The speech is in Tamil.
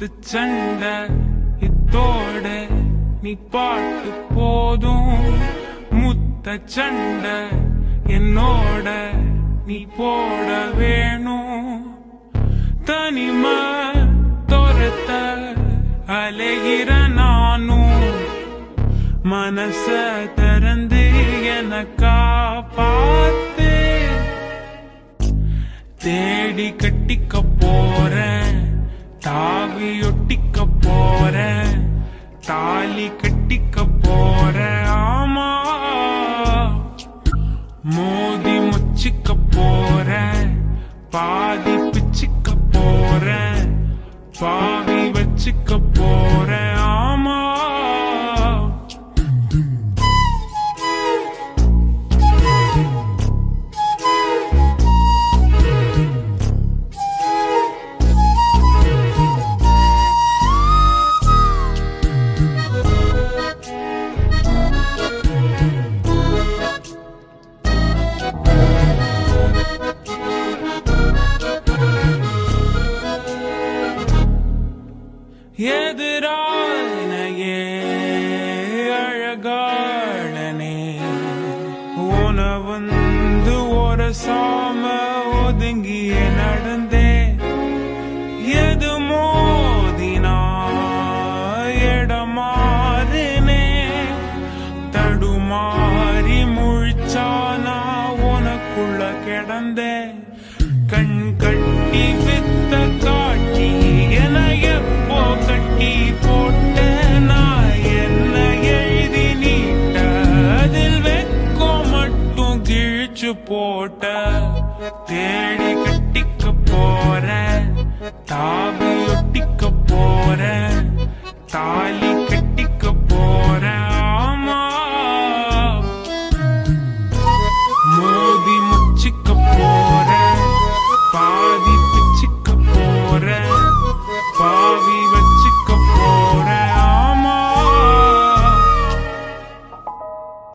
குத்து சண்டை இத்தோட நீ பாட்டு போதும். முத்த சண்டை என்னோட நீ போட வேணும். தனிமை தோரத்த அலைகிற நானும் மனச திறந்து எனக்கா பார்த்து தேடி கட்டிக்க போறேன். தாவி ஒட்டிக்க போறேன். தாலி கட்டிக்க போறேன். ஆமா மோதி முச்சிக்க போறேன். பாதி பிச்சுக்க போறேன். பாவி வச்சுக்க போறேன். ஆமா எதிரானையே அழகாளனே உன வந்து ஒரு சாம ஒதுங்கிய நடந்தே. எது மோதினா இடமாறுனே தடுமாறி முழிச்சானா உனக்குள்ள கிடந்தே. கண் கட்டி வித்த காட்டி என எப்போ கட்டி போட்ட நான் என்ன எழுதி நீட்ட அதில் வெக்கோ மட்டும் கிழிச்சு போட்ட. தேடி